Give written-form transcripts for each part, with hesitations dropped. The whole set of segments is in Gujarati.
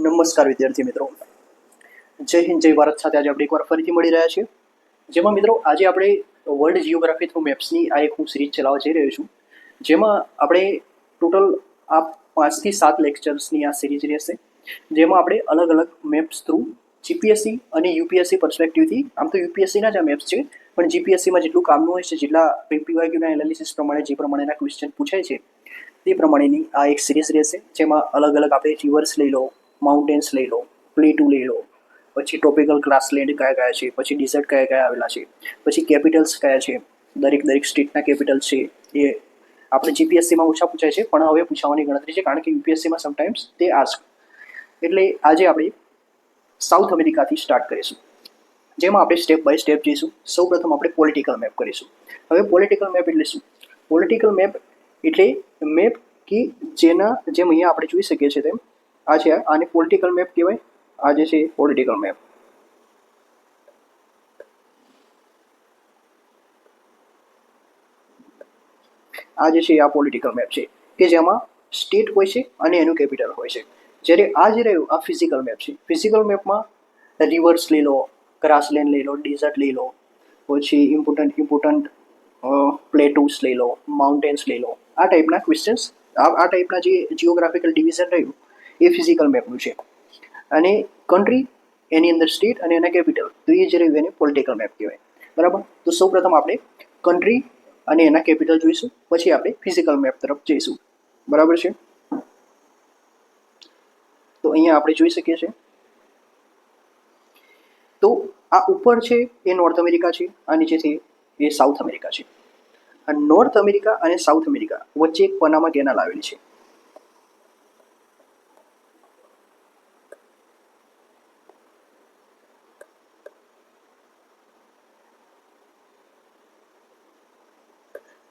નમસ્કાર વિદ્યાર્થી મિત્રો, જય હિન્દ જય ભારત સાથે આજે આપણે એકવાર ફરીથી મળી રહ્યા છીએ. જેમાં મિત્રો આજે આપણે વર્લ્ડ જિયોગ્રાફી થ્રુ મેપ્સની આ એક હું સિરીઝ ચલાવવા જઈ રહ્યો છું. જેમાં આપણે ટોટલ આ 5 થી 7 લેક્ચર્સની આ સિરીઝ રહેશે. જેમાં આપણે અલગ અલગ મેપ્સ થ્રુ જીપીએસસી અને યુપીએસસી પર્સપેક્ટિવથી, આમ તો યુપીએસસીના જ આ મેપ્સ છે, પણ જીપીએસસીમાં જેટલું કામનું હોય છે, જેટલા પીવાયક્યુના એનાલિસિસ પ્રમાણે જે પ્રમાણેના ક્વેશ્ચન પૂછાય છે તે પ્રમાણેની આ એક સિરીઝ રહેશે. જેમાં અલગ અલગ આપણે રિવર્સ લઈ લો, માઉન્ટેન્સ લઈ લો, પ્લેટુ લઈ લો, પછી ટ્રોપિકલ ગ્રાસલેન્ડ કયા કયા છે, પછી ડિઝર્ટ કયા કયા આવેલા છે, પછી કેપિટલ્સ કયા છે, દરેક સ્ટેટના કેપિટલ્સ છે. એ આપણે જીપીએસસીમાં ઓછા પૂછાય છે, પણ હવે પૂછાવાની ગણતરી છે, કારણ કે યુપીએસસીમાં સમટાઈમ્સ તે આસ્ક. એટલે આજે આપણે સાઉથ અમેરિકાથી સ્ટાર્ટ કરીશું, જેમાં આપણે સ્ટેપ બાય સ્ટેપ જઈશું. સૌ પ્રથમ આપણે પોલિટિકલ મેપ કરીશું. હવે પોલિટિકલ મેપ એટલે શું? પોલિટિકલ મેપ એટલે મેપ કે જેના જેમ અહીંયા આપણે જોઈ શકીએ છીએ તેમ આ છે, આને પોલિટિકલ મેપ કહેવાય. આ જે છે પોલિટિકલ મેપ. આ જે છે આ પોલિટિકલ મેપ છે કે જેમાં સ્ટેટ હોય છે અને એનું કેપિટલ હોય છે. જ્યારે આ જે રહ્યું આ ફિઝિકલ મેપ છે. ફિઝિકલ મેપમાં રિવર્સ લઈ લો, ગ્રાસલેન્ડ લઈ લો, ડિઝર્ટ લઈ લો, પછી ઇમ્પોર્ટન્ટ પ્લેટુસ લઈ લો, માઉન્ટેન્સ લઈ લો. આ ટાઈપના ક્વેશ્ચન્સ, આ ટાઈપના જે જિયોગ્રાફિકલ ડિવિઝન રહ્યું એ ફિઝિકલ મેપનું છે. અને કન્ટ્રી, એની અંદર સ્ટેટ અને એના કેપિટલ, તો એ જે રહ્યું એને પોલિટિકલ મેપ કહેવાય. બરાબર. તો સૌ પ્રથમ આપણે કન્ટ્રી અને એના કેપિટલ જોઈશું, પછી આપણે ફિઝિકલ મેપ તરફ જઈશું. બરાબર છે. તો અહીંયા આપણે જોઈ શકીએ છીએ. તો આ ઉપર છે એ નોર્થ અમેરિકા છે, આ નીચે છે એ સાઉથ અમેરિકા છે. આ નોર્થ અમેરિકા અને સાઉથ અમેરિકા વચ્ચે એક પનામા કેનાલ આવેલી છે.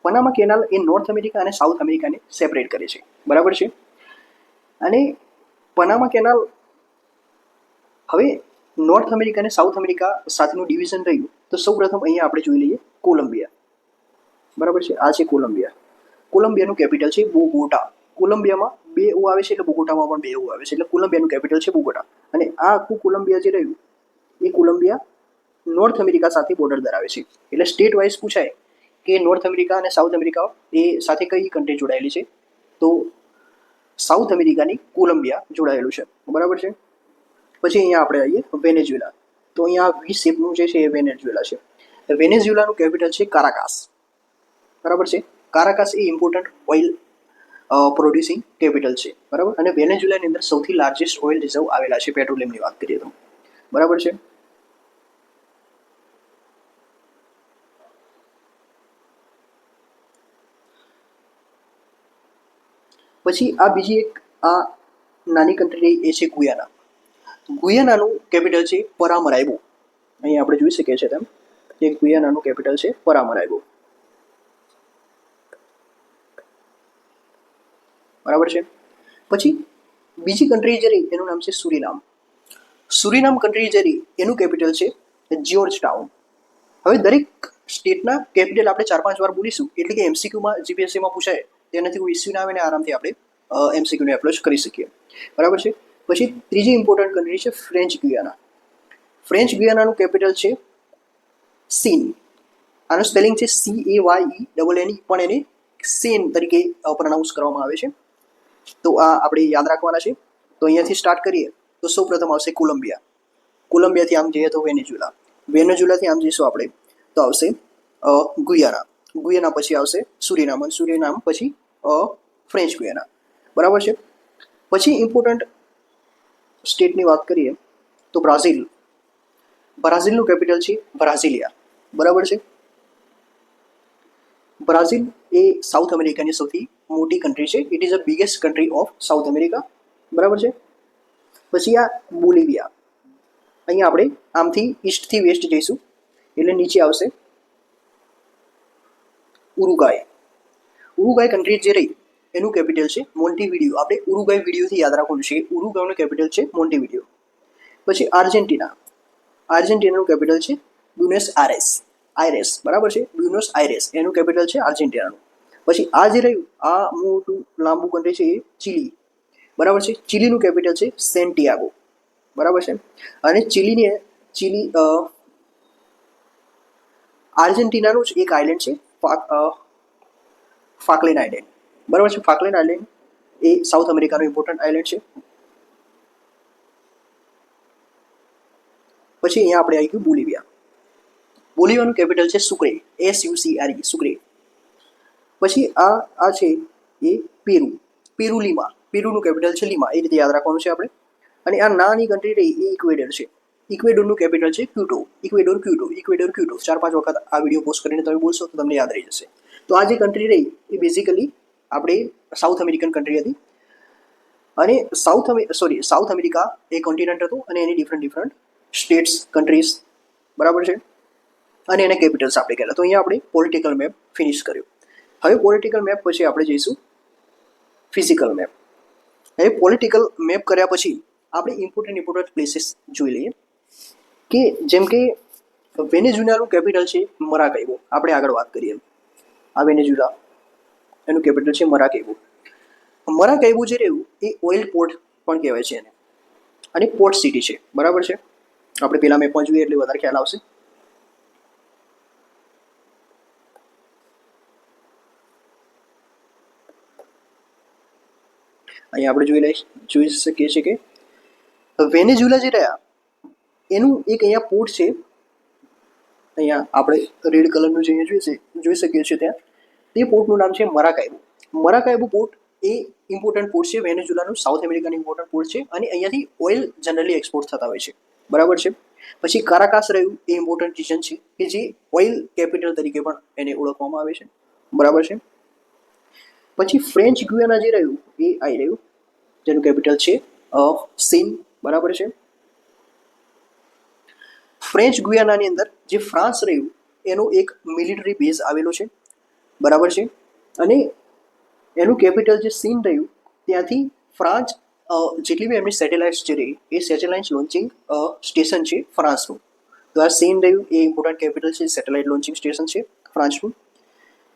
પનામા કેનાલ એ નોર્થ અમેરિકા અને સાઉથ અમેરિકાને સેપરેટ કરે છે. બરાબર છે. અને પનામા કેનાલ, હવે નોર્થ અમેરિકા અને સાઉથ અમેરિકા સાથેનું ડિવિઝન રહ્યું. તો સૌ પ્રથમ અહીંયા આપણે જોઈ લઈએ કોલંબિયા. બરાબર છે. આ છે કોલંબિયા. કોલંબિયાનું કેપિટલ છે બોગોટા. કોલંબિયામાં 2 ઓ આવે છે, એટલે બોગોટામાં પણ 2 ઓ આવે છે, એટલે કોલંબિયાનું કેપિટલ છે બોગોટા. અને આ આખું કોલંબિયા જે રહ્યું એ કોલંબિયા નોર્થ અમેરિકા સાથે બોર્ડર ધરાવે છે. એટલે સ્ટેટ વાઇઝ પૂછાય કે નોર્થ અમેરિકા અને સાઉથ અમેરિકા એ સાથે કઈ કન્ટ્રી જોડાયેલી છે, તો સાઉથ અમેરિકાની કોલંબિયા જોડાયેલું છે. બરાબર છે. પછી અહીંયા આપણે આવીએ વેનેઝુએલા. તો અહીંયા વી શેપનું જે છે એ વેનેઝુએલા છે. વેનેઝુએલાનું કેપિટલ છે કારાકાસ. બરાબર છે. કારાકાસ એ ઇમ્પોર્ટન્ટ ઓઇલ પ્રોડ્યુસિંગ કેપિટલ છે. બરાબર. અને વેનેઝુએલાની અંદર સૌથી લાર્જેસ્ટ ઓઇલ રિઝર્વ આવેલા છે, પેટ્રોલિયમની વાત કરીએ તો. બરાબર છે. પછી આ બીજી એક આ નાની કન્ટ્રી એ છે ગુયાના. ગુયાનાનું કેપિટલ છે પરામરાઇબો. અહીંયા આપણે જોઈ શકીએ છીએ તેમ કે ગુયાનાનું કેપિટલ છે પરામરાઇબો. બરાબર છે. પછી બીજી કન્ટ્રી જે રહી એનું નામ છે સુરીનામ. સુરીનામ કન્ટ્રી જે રહી એનું કેપિટલ છે જ્યોર્જ ટાઉન. હવે દરેક સ્ટેટના કેપિટલ આપણે 4-5 વાર બોલીશું, એટલે કે એમસીક્યુમાં જીપીએસસીમાં પૂછાય તેનાથી કોઈ ઇસ્યુ ના આવે ને આરામથી આપણે એમસીક્યુને એપ્રોચ કરી શકીએ. બરાબર છે. પછી ત્રીજી ઇમ્પોર્ટન્ટ કન્ટ્રી છે ફ્રેન્ચ ગુયાના. ફ્રેન્ચ ગુયાનાનું કેપિટલ છે સીન. આનું સ્પેલિંગ છે CAYENN, પણ એને સેન તરીકે પ્રોનાઉન્સ કરવામાં આવે છે. તો આ આપણે યાદ રાખવાના છે. તો અહીંયાથી સ્ટાર્ટ કરીએ તો સૌ પ્રથમ આવશે કોલંબિયા. કોલંબિયાથી આમ જઈએ તો વેનેઝુએલા. વેનેઝુએલાથી આમ જઈશું આપણે તો આવશે ગુયાના. ગુયાના પછી આવશે સુરીનામ, અને સુરીનામ પછી ફ્રેન્ચ ગુયાના. બરાબર છે. પછી ઇમ્પોર્ટન્ટ સ્ટેટની વાત કરીએ તો બ્રાઝિલ. બ્રાઝિલનું કેપિટલ છે બ્રાઝિલિયા. બરાબર છે. બ્રાઝિલ એ સાઉથ અમેરિકાની સૌથી મોટી કન્ટ્રી છે. It is a biggest country of south America. બરાબર છે. પછી આ બોલિવિયા. અહીંયા આપણે આમથી ઈસ્ટથી વેસ્ટ જઈશું એટલે નીચે આવશે ઉરુગાય. ઉરુગાય કન્ટ્રી જે રહી એનું કેપિટલ છે મોન્ટીવિડિયો. આપણે ઉરુગાય વિડીયોથી યાદ રાખવાનું છે. ઉરુગાયનું કેપિટલ છે મોન્ટીવિડિયો. પછી આર્જેન્ટિના. આર્જેન્ટિનાનું કેપિટલ છે બ્યુનોસ આયરેસ. બરાબર છે. બ્યુનોસ આયરેસ એનું કેપિટલ છે આર્જેન્ટિનાનું. પછી આ જે રહ્યું આ મોટું લાંબુ કન્ટ્રી છે એ ચીલી. બરાબર છે. ચીલીનું કેપિટલ છે સેન્ટિયાગો, બરાબર છે. અને ચીલી આર્જેન્ટિનાનું જ એક આઇલેન્ડ છે ફાકલેન્ડ આઇલેન્ડ, બરાબર છે. ફાકલેન્ડ આઇલેન્ડ એ સાઉથ અમેરિકાનો ઇમ્પોર્ટન્ટ આઇલેન્ડ છે. પછી અહીંયા આપણે આવી ગયું બોલિવિયા. બોલિવિયાનું કેપિટલ છે સુક્રે, SUCRE, સુક્રે. પછી આ છે એ પેરુનું કેપિટલ છે લીમા, એ રીતે યાદ રાખવાનું છે આપણે. અને આ નાની કન્ટ્રી રહી એ ઇક્વેડર છે. ઇક્વેડોરનું કેપિટલ છે ક્યુટો, ઇક્વેડોર ક્યુટો. 4-5 વખત આ વિડીયો પોસ્ટ કરીને તમે બોલશો તો તમને યાદ રહી જશે. તો આ જે કન્ટ્રી રહી એ બેઝિકલી આપણે સાઉથ અમેરિકન કન્ટ્રી હતી. અને સાઉથ અમેરિકા એ કોન્ટિનેન્ટ હતું અને એની ડિફરન્ટ સ્ટેટ્સ, કન્ટ્રીઝ, બરાબર છે. અને એને કેપિટલ્સ આપણે કહેલા. તો અહીંયા આપણે પોલિટિકલ મેપ ફિનિશ કર્યો. હવે પોલિટિકલ મેપ પછી આપણે જઈશું ફિઝિકલ મેપ. હવે પોલિટિકલ મેપ કર્યા પછી આપણે ઇમ્પોર્ટન્ટ પ્લેસીસ જોઈ લઈએ કે જેમ કે વેનેઝુએલાનું કેપિટલ છે મરાકાઈબો. આપણે આગળ વાત કરીએ. આ વેનેઝુએલા એનું કેપિટલ છે મરાકાઈબો. મરાકાઈબો જે રહ્યું એ ઓઇલ પોર્ટ પણ કહેવાય છે એને, અને પોર્ટ સિટી છે, બરાબર છે. આપણે પેલા મેપમાં જોઈએ એટલે વધારે ખ્યાલ આવશે. અહીંયા આપણે જોઈ શકીએ છીએ કે વેનેઝુએલા જે રહ્યા એનું એક અહીંયા પોર્ટ છે. અહીંયા આપણે રેડ કલરનું જે જોઈ શકીએ છીએ ત્યાં, તે પોર્ટનું નામ છે મરાકાઈબો. મરાકાઈબો પોર્ટ એ ઇમ્પોર્ટન્ટ પોર્ટ છે વેનેઝુએલાનું, સાઉથ અમેરિકાનું ઇમ્પોર્ટન્ટ પોર્ટ છે. અને અહીંયાથી ઓઇલ જનરલી એક્સપોર્ટ થતા હોય છે, બરાબર છે. પછી કારાકાસ રહ્યું એ ઇમ્પોર્ટન્ટ રિજન છે કે જે ઓઇલ કેપિટલ તરીકે પણ એને ઓળખવામાં આવે છે, બરાબર છે. પછી ફ્રેન્ચ ગુયાના જે રહ્યું એ આવી રહ્યું, જેનું કેપિટલ છે સીન, બરાબર છે. ફ્રેન્ચ ગુયાનાની અંદર જે ફ્રાન્સ રહ્યું એનો એક મિલિટરી બેઝ આવેલો છે, બરાબર છે. અને એનું કેપિટલ જે સીન રહ્યું ત્યાંથી ફ્રાન્સ જેટલી બી એમની સેટેલાઇટ્સ જે રહી એ સેટેલાઇટ લોન્ચિંગ સ્ટેશન છે ફ્રાન્સનું. તો આ સીન રહ્યું એ ઇમ્પોર્ટન્ટ કેપિટલ છે, સેટેલાઇટ લોન્ચિંગ સ્ટેશન છે ફ્રાન્સનું.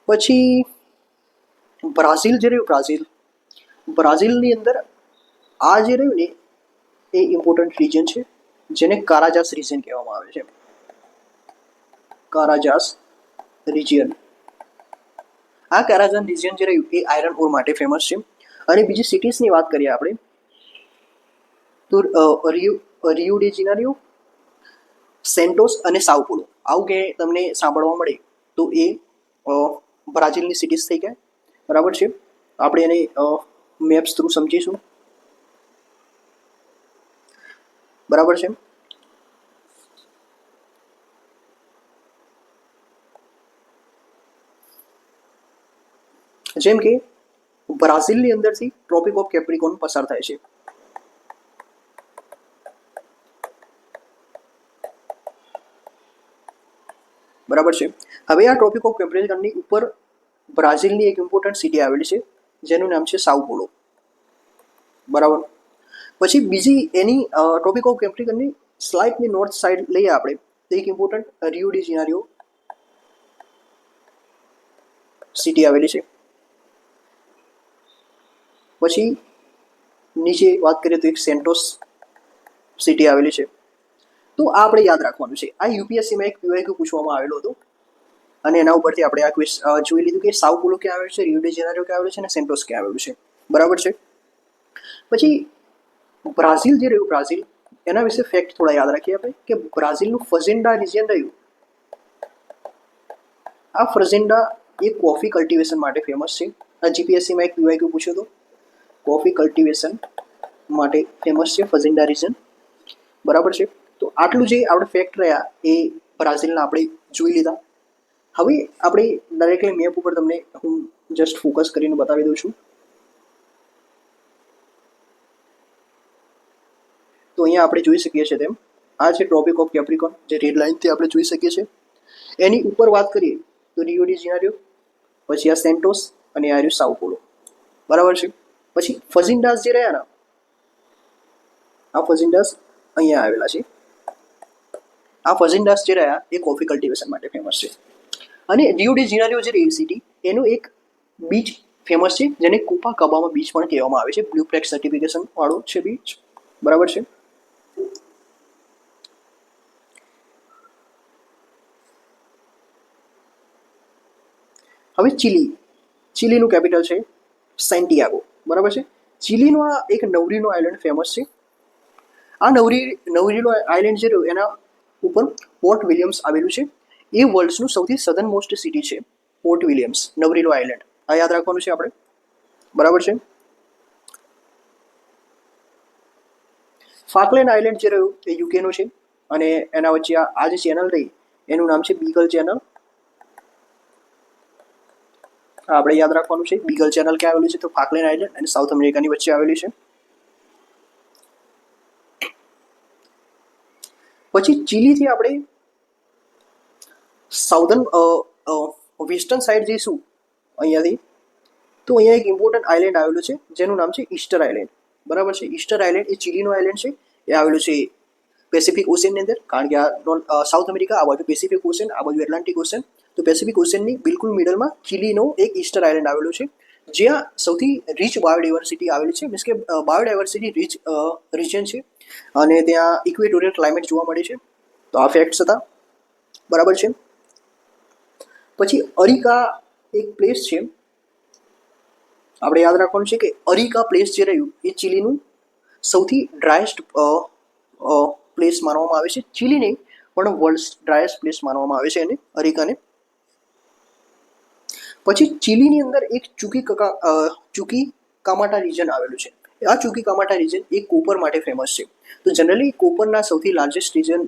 પછી બ્રાઝિલ જે રહ્યું, બ્રાઝિલની અંદર આ જે રહ્યું ને એ ઇમ્પોર્ટન્ટ રિજન છે જેને કારાજાસ રિજન કહેવામાં આવે છે. કારાજાસ રિજિયન. આ કારાજાસ રિજિયન જે રહ્યું એ આયરન ઓર માટે ફેમસ છે. અને બીજી સિટીઝની વાત કરીએ આપણે તો રિયો ડી જેનેરિયો, સેન્ટોસ અને સાઓ પોલો. આવું કે તમને સાંભળવા મળે તો એ બ્રાઝિલની સિટીઝ થઈ ગયા, બરાબર છે. આપણે એને મેપ્સ થ્રુ સમજીશું, બરાબર છે. જેમ કે બ્રાઝિલની અંદરથી ટ્રોપિક ઓફ કેપ્રિકોર્ન પસાર થાય છે, બરાબર છે. હવે આ ટ્રોપિક ઓફ કેપ્રિકોર્નની ઉપર બ્રાઝિલની એક ઇમ્પોર્ટન્ટ સિટી આવેલી છે જેનું નામ છે સાઓ પોલો, બરાબર. પછી બીજી એની ટ્રોપિક ઓફ કેપ્રિકોર્નની સ્લાઇટની નોર્થ સાઇડ લઈએ આપણે તો એક important Rio de Janeiro city આવેલી છે. પછી નીચે વાત કરીએ તો એક સેન્ટોસ સિટી આવેલી છે. તો આ આપણે યાદ રાખવાનું છે. આ યુપીએસસીમાં એક PYQ પૂછવામાં આવેલો હતો અને એના ઉપરથી આપણે આ ક્વેશ જોઈ લીધું કે સાઓ પોલો ક્યાં આવેલું છે, રિયો ડી જેનેરિયો ક્યાં આવેલું છે અને સેન્ટોસ ક્યાં આવેલું છે, બરાબર છે. પછી બ્રાઝિલ જે રહ્યું, બ્રાઝિલ એના વિશે ફેક્ટ થોડા યાદ રાખીએ આપણે કે બ્રાઝિલનું ફઝેન્ડા રિજિયન રહ્યું. આ ફઝેન્ડા એ કોફી કલ્ટિવેશન માટે ફેમસ છે. આ જીપીએસસીમાં એક PYQ પૂછ્યો હતો, કોફી કલ્ટિવેશન માટે ફેમસ છે ફઝેન્ડા રિજન, બરાબર છે. તો આટલું જે આપણે ફેક્ટ રહ્યા એ બ્રાઝિલના આપણે જોઈ લીધા. હવે આપણે ડાયરેક્ટલી મેપ ઉપર તમને હું જસ્ટ ફોકસ કરીને બતાવી દઉં છું. તો અહીંયા આપણે જોઈ શકીએ છીએ તેમ આ છે ટ્રોપિક ઓફ કેપ્રિકોર્ન, જે રેડ લાઇનથી આપણે જોઈ શકીએ છીએ. એની ઉપર વાત કરીએ તો રિયો ડી જેનેરિયો, પછી આ સેન્ટોસ અને આ રહ્યું સાઓ પોલો, બરાબર છે. પછી ફઝિન્ડાસ જે રહ્યા ને, આ ફઝિન્ડાસ અહીંયા આવેલા છે. આ ફઝિન્ડાસ જે રહ્યા એ કોફી કલ્ટિવેશન માટે ફેમસ છે. અને રિયો ડી જેનેરિયો જે રહી સિટી એનું એક બીચ ફેમસ છે, જેને કોપાકાબામા બીચ પણ કહેવામાં આવે છે. બ્લુ ફ્લેગ સર્ટિફિકેશન વાળું છે બીચ, બરાબર છે. હવે ચીલીનું કેપિટલ છે સેન્ટિયાગો, બરાબર છે. ચીલીનો આ એક નવરીનો આઇલેન્ડ ફેમસ છે. આ નવરીનો આઇલેન્ડ જે રહ્યું એના ઉપર પોર્ટ વિલિયમ્સ આવેલું છે. એ વર્લ્ડનું સૌથી સધન મોસ્ટ સિટી છે પોર્ટ વિલિયમ્સ, નવરીનો આઇલેન્ડ. આ યાદ રાખવાનું છે આપણે, બરાબર છે. ફાકલેન્ડ આઇલેન્ડ જે રહ્યું એ યુકેનો છે, અને એના વચ્ચે આ જે ચેનલ રહી એનું નામ છે બીગલ ચેનલ. આપણે યાદ રાખવાનું છે બીગલ ચેનલ ક્યાં આવેલું છે, તો ફાકલેન્ડ આઇલેન્ડ અને સાઉથ અમેરિકાની વચ્ચે આવેલી છે. પછી ચીલીથી આપણે સાઉધર્ન વેસ્ટર્ન સાઈડ જઈશું અહીંયાથી, તો અહીંયા એક ઇમ્પોર્ટન્ટ આઇલેન્ડ આવેલું છે જેનું નામ છે ઈસ્ટર આઇલેન્ડ, બરાબર છે. ઈસ્ટર આઇલેન્ડ એ ચીલીનો આઇલેન્ડ છે. એ આવેલું છે પેસિફિક ઓશનની અંદર, કારણ કે આ સાઉથ અમેરિકા, આ બાજુ પેસિફિક ઓશન, આ બાજુ એટલાન્ટિક ઓશન. તો પેસિફિક ઓશનની બિલકુલ મિડલમાં ચીલીનો એક ઈસ્ટર આઇલેન્ડ આવેલો છે, જ્યાં સૌથી રીચ બાયોડાયવર્સિટી આવેલી છે. મીન્સ કે બાયોડાયવર્સિટી રીચ રિજન છે, અને ત્યાં ઇક્વેટોરિયલ ક્લાઇમેટ જોવા મળે છે. તો આ ફેક્ટ્સ હતા, બરાબર છે. પછી અરિકા એક પ્લેસ છે, આપણે યાદ રાખવાનું છે કે અરિકા પ્લેસ જે રહ્યું એ ચીલીનું સૌથી ડ્રાયેસ્ટ પ્લેસ માનવામાં આવે છે. ચીલી નહીં પણ વર્લ્ડ ડ્રાયેસ્ટ પ્લેસ માનવામાં આવે છે એને, અરિકાને. પછી ચીલીની અંદર એક ચુકી કામાટા રિજન આવેલું છે. આ ચુકી કામાટા રિજન એ કોપર માટે ફેમસ છે. તો જનરલી કોપરના સૌથી લાર્જેસ્ટ રિજન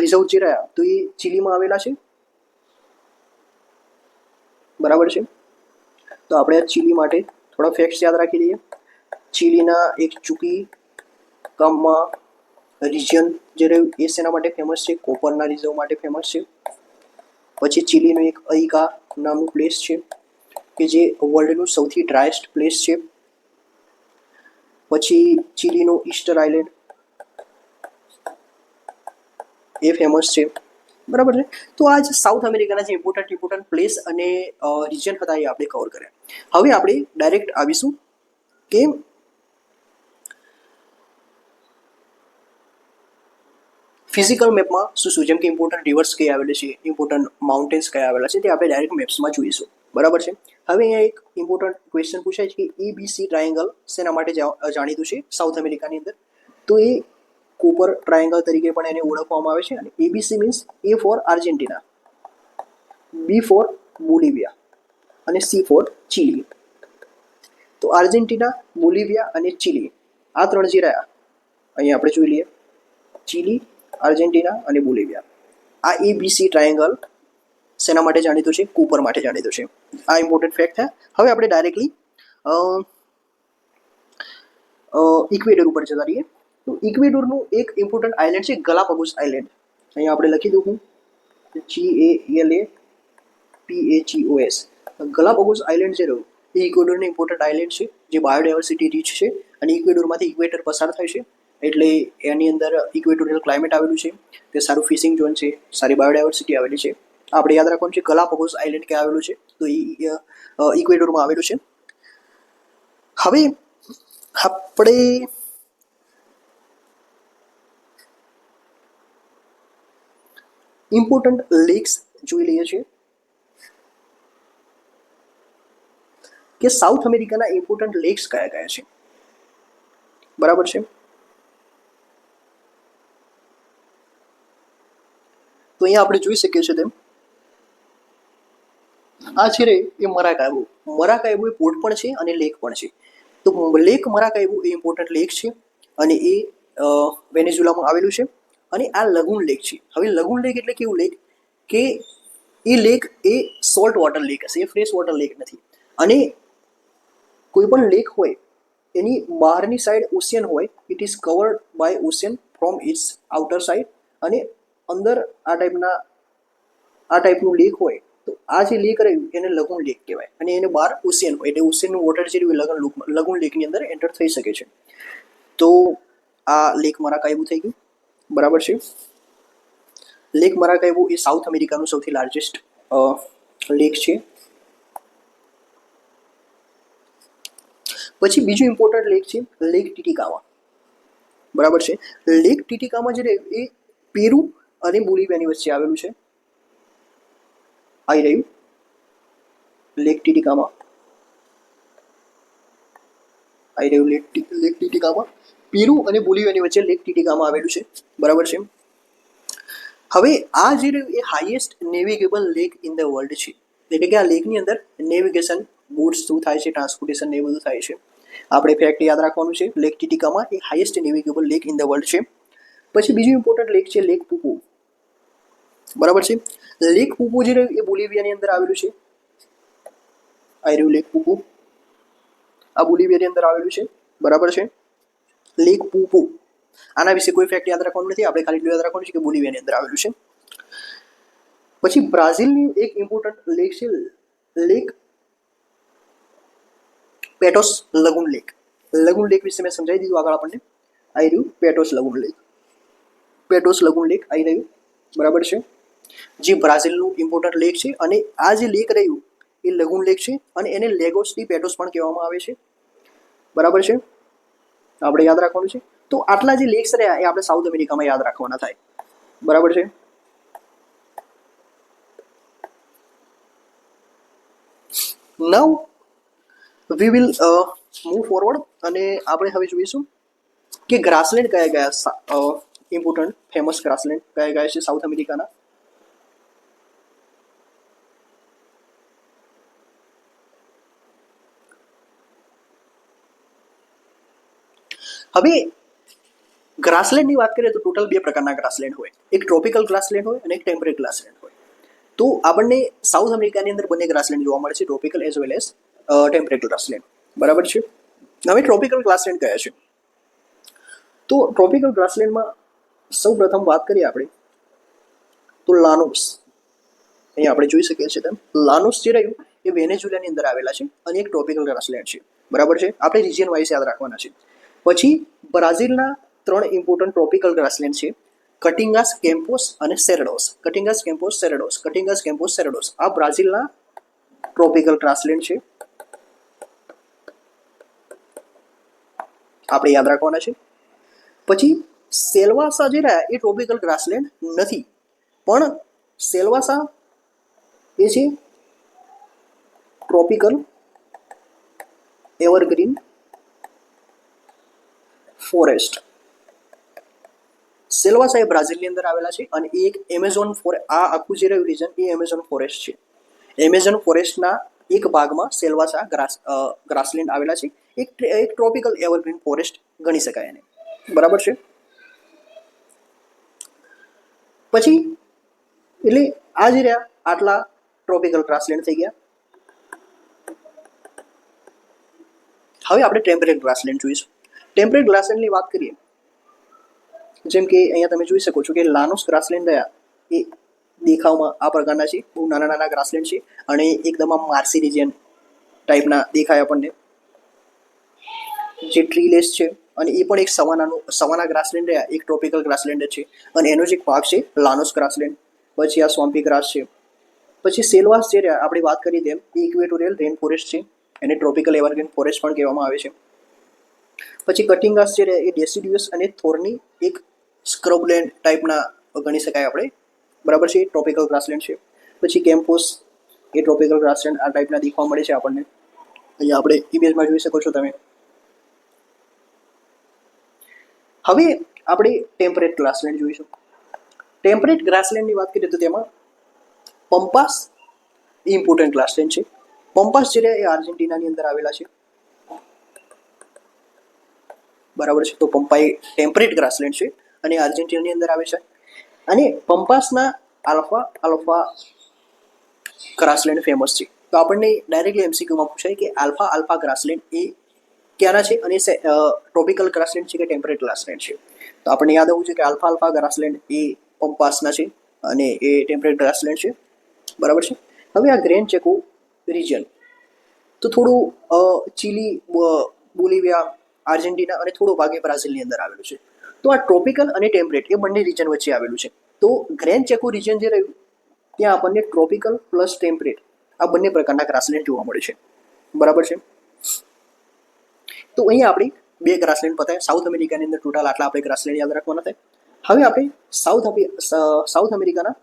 રિઝર્વ જે રહ્યા તો એ ચીલીમાં આવેલા છે, બરાબર છે. તો આપણે ચીલી માટે થોડા ફેક્ટ્સ યાદ રાખી દઈએ. ચીલીના એક ચુકી કામમાં રિજન જે રહ્યું એ શેના માટે ફેમસ છે, કોપરના રિઝર્વ માટે ફેમસ છે. પછી ચીલીનું એક અરિકા નામનું પ્લેસ છે કે જે વર્લ્ડનું સૌથી ડ્રાયેસ્ટ પ્લેસ છે. પછી ચીલીનો ઈસ્ટર આઇલેન્ડ એ ફેમસ છે, બરાબર છે. તો આ જે સાઉથ અમેરિકાના જે ઇમ્પોર્ટન્ટ પ્લેસ અને રિજન હતા એ આપણે કવર કર્યા. હવે આપણે ડાયરેક્ટ આવીશું કે ફિઝિકલ મેપમાં શું જેમ કે ઇમ્પોર્ટન્ટ રિવર્સ કઈ આવેલી છે, ઇમ્પોર્ટન્ટ માઉન્ટેન્સ કયા આવેલા છે, તે આપણે ડાયરેક્ટ મેપ્સમાં જોઈશું, બરાબર છે. હવે અહીંયા એક ઇમ્પોર્ટન્ટ ક્વેશ્ચન પૂછાય છે કે ABC ટ્રાયેંગલ શેના માટે જાણીતું છે સાઉથ અમેરિકાની અંદર, તો એ કોપર ટ્રાયેંગલ તરીકે પણ એને ઓળખવામાં આવે છે. અને ABC means A for Argentina, B for Bolivia અને C ફોર ચીલી. તો આર્જેન્ટિના, બોલિવિયા અને ચીલી આ ત્રણ જે રહ્યા અહીંયા આપણે જોઈ લઈએ. ચીલી, આર્જેન્ટિના અને બોલિવિયા, આ ABC ટ્રાયેંગલ શેના માટે જાણીતું છે, કોપર માટે જાણીતું છે. આ ઇમ્પોર્ટન્ટ ફેક્ટ થયા. હવે આપણે ડાયરેક્ટલી ઇક્વેડર ઉપર જતા રહીએ. તો ઇક્વેડરનું એક ઇમ્પોર્ટન્ટ આઇલેન્ડ છે ગલાપાગોસ આઇલેન્ડ. અહીંયા આપણે લખી દઉં GALAPAGOS. ગલાપાગોસ આઇલેન્ડ જે રહ્યું એ ઇક્વેડરનું ઇમ્પોર્ટન્ટ આઇલેન્ડ છે, જે બાયોડાયવર્સિટી રીચ છે, અને ઇક્વેડરમાંથી ઇક્વેટર પસાર થાય છે, એટલે એની અંદર ઇક્વેટોરિયલ ક્લાઇમેટ આવેલું છે, તે સારું ફિશિંગ ઝોન છે, સારી બાયોડાયવર્સિટી આવેલી છે. આપણે યાદ રાખવાનું છે ગલાપાગોસ આઇલેન્ડ ક્યાં આવેલું છે, તો એ ઇક્વેડોરમાં આવેલું છે. હવે આપણે ઇમ્પોર્ટન્ટ લેક્સ જોઈ લઈએ છીએ કે સાઉથ અમેરિકાના ઇમ્પોર્ટન્ટ લેક્સ કયા કયા છે, બરાબર છે. તો અહીંયા આપણે જોઈ શકીએ છીએ તેમ આ છે રે એ મરાકાઇબો એ પોર્ટ પણ છે અને લેક પણ છે. તો લેક મરાકાઇબો એ ઇમ્પોર્ટન્ટ લેક છે, અને એ વેનેઝુલામાં આવેલું છે. અને આ લગુન લેક છે. હવે લગુન લેક એટલે કેવું લેક કે એ લેક એ સોલ્ટ વોટર લેક હશે, એ ફ્રેશ વોટર લેક નથી. અને કોઈ પણ લેક હોય એની બહારની સાઈડ ઓશિયન હોય, it is covered by ocean from its outer side, અને અંદર આ ટાઈપનું લેક હોય, તો આ જે લેક રહ્યું એને લગુન લેક કહેવાય. અને એને બહાર ઓશિયન હોય, એટલે ઓશિયનનું વોટર જે રહ્યું લગુન લેકની અંદર એન્ટર થઈ શકે છે. તો આ લેક મરાકાઇબો થઈ ગયું, બરાબર છે. લેક મરાકાઇબો એ સાઉથ અમેરિકાનું સૌથી લાર્જેસ્ટ લેક છે. પછી બીજું ઇમ્પોર્ટન્ટ લેક છે લેક ટીટીકામા, બરાબર છે. લેક ટીટીકામા જે એ પેરુ અને બોલિવિયાની વચ્ચે આવેલું છે. આવી રહ્યું લેક ટીટીકામા, આવી રહ્યું લેક ટીટીકામા, પેરુ અને બોલિવિયાની વચ્ચે લેક ટીટીકામા આવેલું છે, બરાબર છે. હવે આ જે રહ્યું એ highest navigable lake in the world છે, એટલે કે આ લેકની અંદર નેવિગેશન બોટ્સ થ્રુ થાય છે, ટ્રાન્સપોર્ટેશન ને એ બધું થાય છે. આપણે ફેક્ટ યાદ રાખવાનું છે, લેક ટીટીકામા એ highest navigable lake in the world છે. પછી બીજું ઇમ્પોર્ટન્ટ લેક છે લેક પુપુ, બરાબર છે. લેક પુપુ જે રહ્યું એ બોલિવિયાની અંદર આવેલું છે. આ રહ્યું લેક પુપુ, આ બોલિવિયાની અંદર આવેલું છે, બરાબર છે. લેક પુપુ, આના વિશે કોઈ ફેક્ટ યાદ રાખવાનું નથી, આપણે ખાલી એટલું યાદ રાખવાનું છે કે બોલિવિયાની અંદર આવેલું છે. પછી બ્રાઝિલની એક ઇમ્પોર્ટન્ટ લેક છે લેક પેટોસ લગુન લેક. લગુન લેક વિશે મેં સમજાવી દીધું આગળ આપણને. આવી રહ્યું પેટોસ લગુન લેક, પેટોસ લગુન લેક આવી રહ્યું, બરાબર છે. જે બ્રાઝિલનું ઇમ્પોર્ટન્ટ લેક છે અને આ જે લેક રહ્યું એ લગુન લેક છે અને એને લેગોસ ડી પેટોસ પણ કહેવામાં આવે છે, બરાબર છે. આપણે યાદ રાખવાનું છે. તો આટલા જે લેક્સ રહ્યા એ આપણે સાઉથ અમેરિકામાં યાદ રાખવાના થાય, બરાબર છે. નાઉ વી વિલ મૂવ ફોરવર્ડ અને આપણે હવે જોઈશું કે ગ્રાસલેન્ડ કયા કયા ઇમ્પોર્ટન્ટ ફેમસ ગ્રાસલેન્ડ કયા કયા છે સાઉથ અમેરિકાના. હવે ગ્રાસલેન્ડની વાત કરીએ તો ટોટલ 2 પ્રકારના ગ્રાસલેન્ડ હોય, એક ટ્રોપિકલ ગ્રાસલેન્ડ હોય અને એક ટેમ્પરેટ ગ્રાસલેન્ડ હોય. તો આપણને સાઉથ અમેરિકાની અંદર બંને ગ્રાસલેન્ડ જોવા મળે છે, tropical as well as temperate grassland, બરાબર છે. હવે ટ્રોપિકલ ગ્રાસલેન્ડ કયા છે? તો ટ્રોપિકલ ગ્રાસલેન્ડમાં સૌ પ્રથમ વાત કરીએ આપણે તો લાનોસ, અહીંયા આપણે જોઈ શકીએ છીએ તેમ લાનોસ જે રહ્યું એ વેનેઝુએલાની અંદર આવેલા છે અને એક ટ્રોપિકલ ગ્રાસલેન્ડ છે, બરાબર છે. આપણે રિજિયન વાઇઝ યાદ રાખવાના છે. પછી બ્રાઝિલના 3 ઇમ્પોર્ટન્ટ ટ્રોપિકલ ગ્રાસલેન્ડ છે, કટિંગાસ, કેમ્પોસ અને સેરેડોસ. કટિંગાસ, કેમ્પોસ, સેરેડોસ, કટિંગાસ, કેમ્પોસ, સેરેડોસ આ બ્રાઝિલના ટ્રોપિકલ ગ્રાસલેન્ડ છે, આપણે યાદ રાખવાના છે. પછી સેલ્વાસા જે રહ્યા એ ટ્રોપિકલ ગ્રાસલેન્ડ નથી, પણ સેલ્વાસા એ છે ટ્રોપિકલ એવરગ્રીન ફોરેસ્ટ. સેલ્વાસા એ બ્રાઝિલની અંદર આવેલા છે અને એક એમેઝોન આ આખું જે રહ્યું રીજન એ એમેઝોન ફોરેસ્ટ છે. એમેઝોન ફોરેસ્ટના એક ભાગમાં સેલ્વાસા ગ્રાસલેન્ડ આવેલા છે, એક ટ્રોપિકલ એવરગ્રીન ફોરેસ્ટ ગણી શકાય એને, બરાબર છે. પછી એટલે આ જે રહ્યા આટલા ટ્રોપિકલ ગ્રાસલેન્ડ થઈ ગયા. હવે આપણે ટેમ્પરેટ ગ્રાસલેન્ડ જોઈશું. ટેમ્પરેટ ગ્રાસલેન્ડની વાત કરીએ, જેમ કે અહીંયા તમે જોઈ શકો છો કે લાનોસ ગ્રાસલેન્ડ રહ્યા એ દેખાવમાં આ પ્રકારના છે, બહુ નાના નાના ગ્રાસલેન્ડ છે અને એકદમ આમ માર્સી રિજિયન ટાઈપના દેખાય આપણને, જે ટ્રીલેસ છે અને એ પણ એક સવાના ગ્રાસલેન્ડ રહ્યા એક ટ્રોપિકલ ગ્રાસલેન્ડ છે અને એનો જ એક ભાગ છે લાનોસ ગ્રાસલેન્ડ. પછી આ સ્વામ્પી ગ્રાસ છે. પછી સેલ્વાસ જે રહ્યા આપણે વાત કરી તેમ એ ઇક્વેટોરિયલ રેન ફોરેસ્ટ છે, એને ટ્રોપિકલ એવરગ્રીન ફોરેસ્ટ પણ કહેવામાં આવે છે. પછી કટિંગાસ જે રહ્યા એ ડેસિડ્યુઅસ અને થોરની એક સ્ક્રબલેન્ડ ટાઈપના ગણી શકાય આપણે, બરાબર છે, ટ્રોપિકલ ગ્રાસલેન્ડ છે. પછી કેમ્પોસ એ ટ્રોપિકલ ગ્રાસલેન્ડ આ ટાઈપના દેખવા મળે છે આપણને, અહીંયા આપણે ઇમેજમાં જોઈ શકો છો તમે. હવે આપણે ટેમ્પરેટ ગ્રાસલેન્ડ જોઈશું. ટેમ્પરેટ ગ્રાસલેન્ડની વાત કરીએ તો તેમાં પમ્પાસ ઇમ્પોર્ટન્ટ ગ્રાસલેન્ડ છે. પમ્પાસ જે રહ્યા એ આર્જેન્ટિનાની અંદર આવેલા છે, બરાબર છે. તો પંપા એ ટેમ્પરેટ ગ્રાસલેન્ડ છે અને આર્જેન્ટિનાની અંદર આવે છે. અને પમ્પાસના આલ્ફા ગ્રાસલેન્ડ ફેમસ છે. તો આપણને ડાયરેક્ટલી એમસીક્યુમાં પૂછાય કે આલ્ફા ગ્રાસલેન્ડ એ ક્યાંના છે અને ટ્રોપિકલ ગ્રાસલેન્ડ છે કે ટેમ્પરેટ ગ્રાસલેન્ડ છે. તો આપણને યાદ આવવું છે કે આલ્ફા ગ્રાસલેન્ડ એ પમ્પાસના છે અને એ ટેમ્પરેટ ગ્રાસલેન્ડ છે, બરાબર છે. હવે આ ગ્રેન્ડ ચેકો રિજિયન તો થોડું ચીલી, બોલિવિયા, આર્જેન્ટિના અને થોડો ભાગે બ્રાઝિલની અંદર આવેલું છે. તો આ ટ્રોપિકલ અને ટેમ્પરેટ એ બંને રિજન વચ્ચે આવેલું છે. તો ગ્રેન્ડ ચેકો રિજન જે રહ્યું ત્યાં આપણને ટ્રોપિકલ પ્લસ ટેમ્પરેટ આ બંને પ્રકારના ગ્રાસલેન્ડ જોવા મળે છે, બરાબર છે. તો અહીંયા આપણી 2 ગ્રાસલેન્ડ પતાય. સાઉથ અમેરિકાની અંદર ટોટલ આટલા આપણે ગ્રાસલેન્ડ યાદ રાખવાના થાય. હવે આપણે સાઉથ અમેરિકાના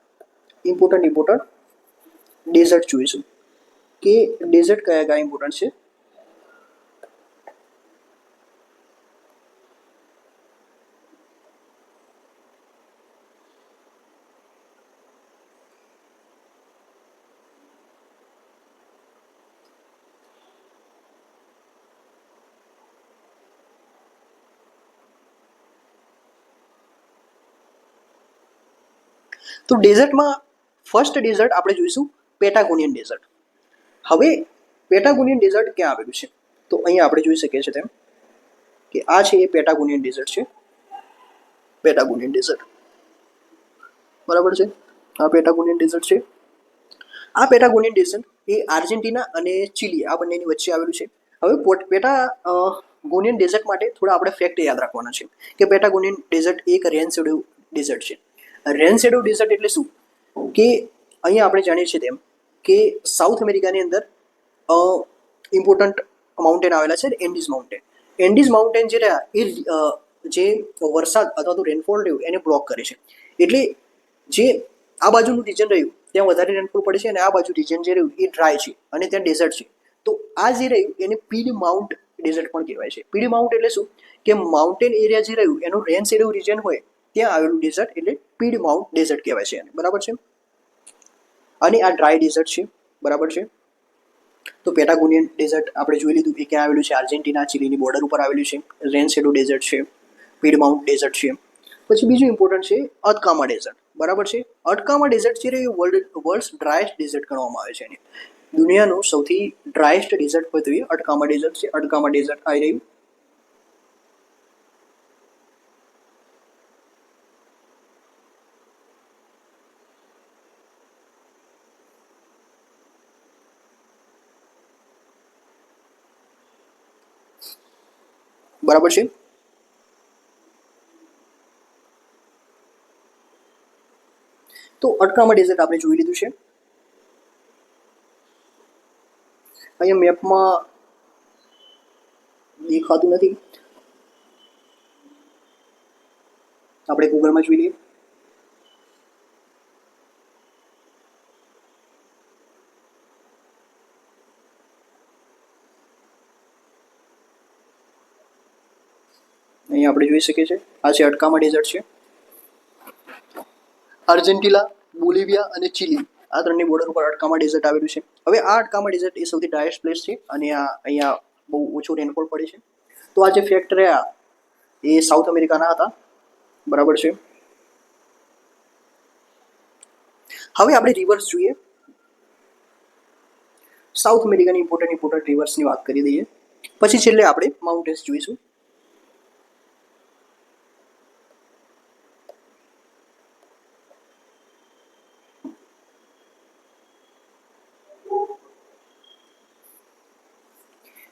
ઇમ્પોર્ટન્ટ ડેઝર્ટ જોઈશું કે ડેઝર્ટ કયા કયા ઇમ્પોર્ટન્ટ છે. તો ડેઝર્ટમાં ફર્સ્ટ ડેઝર્ટ આપણે જોઈશું પેટાગોનિયન ડેઝર્ટ. હવે પેટાગોનિયન ડેઝર્ટ ક્યાં આવેલું છે? તો અહીંયા આપણે જોઈ શકીએ છીએ તેમ કે આ છે એ પેટાગોનિયન ડેઝર્ટ છે. પેટાગોનિયન ડેઝર્ટ બરાબર છે. આ પેટાગોનિયન ડેઝર્ટ છે. આ પેટાગોનિયન ડેઝર્ટ એ આર્જેન્ટિના અને ચીલી આ બંનેની વચ્ચે આવેલું છે. હવે પેટાગોનિયન ડેઝર્ટ માટે થોડા આપણે ફેક્ટ યાદ રાખવાના છે કે પેટાગોનિયન ડેઝર્ટ એક રેન શેડો ડેઝર્ટ છે. રેન શેડો ડેઝર્ટ એટલે શું કે અહીંયા આપણે જાણીએ છીએ તેમ કે સાઉથ અમેરિકાની અંદર ઇમ્પોર્ટન્ટ માઉન્ટેન આવેલા છે એન્ડીઝ માઉન્ટેન. એન્ડીઝ માઉન્ટેન જે રહ્યા એ જે વરસાદ અથવા તો રેનફોલ રહ્યું એને બ્લોક કરે છે. એટલે જે આ બાજુનું રિજન રહ્યું ત્યાં વધારે રેનફોલ પડે છે અને આ બાજુ રિજન જે રહ્યું એ ડ્રાય છે અને ત્યાં ડેઝર્ટ છે. તો આ જે રહ્યું એને પીડ માઉન્ટ ડેઝર્ટ પણ કહેવાય છે. પીડ માઉન્ટ એટલે શું કે માઉન્ટેન એરિયા જે રહ્યું એનું રેન શેડો રિજન હોય ત્યાં આવેલું ડેઝર્ટ એટલે પીડ માઉન્ટ ડેઝર્ટ કહેવાય છે. બરાબર છે. અને આ ડ્રાય ડેઝર્ટ છે. બરાબર છે. તો પેટાગોનિયન ડેઝર્ટ આપણે જોઈ લીધું એ ક્યાં આવેલું છે? આર્જેન્ટિના ચીલીની બોર્ડર ઉપર આવેલું છે. રેન શેડો ડેઝર્ટ છે, પીડ માઉન્ટ ડેઝર્ટ છે. પછી બીજું ઇમ્પોર્ટન્ટ છે અટકામા ડેઝર્ટ. બરાબર છે. અટકામા ડેઝર્ટ છે એ વર્લ્ડ્સ ડ્રાયેસ્ટ ડેઝર્ટ ગણવામાં આવે છે. એને દુનિયાનું સૌથી ડ્રાયેસ્ટ ડેઝર્ટ હોય તો એ અટકામા ડેઝર્ટ છે. અટકામા ડેઝર્ટ આવી રહ્યું. બરાબર છે. તો અટકામા ડેઝર્ટ આપણે જોઈ લીધું છે. અહીંયા મેપમાં દેખાતું નથી, આપણે ગૂગલમાં જોઈ લઈએ. અહીંયા આપણે જોઈ શકીએ છીએ આ છે અટકામા ડેઝર્ટ છે. આર્જેન્ટિના, બોલિવિયા અને ચીલી આ ત્રણની બોર્ડર ઉપર અટકામા ડેઝર્ટ આવેલું છે. હવે આ અટકામા ડેઝર્ટ એ સૌથી ડ્રાયેસ્ટ પ્લેસ છે અને અહીંયા બહુ ઓછો રેનફોલ પડે છે. તો આ જે ફેક્ટ રહ્યા એ સાઉથ અમેરિકાના હતા. બરાબર છે. હવે આપણે રિવર્સ જોઈએ. સાઉથ અમેરિકાની ઇમ્પોર્ટન્ટ રિવર્સની વાત કરી દઈએ, પછી છેલ્લે આપણે માઉન્ટેન્સ જોઈશું.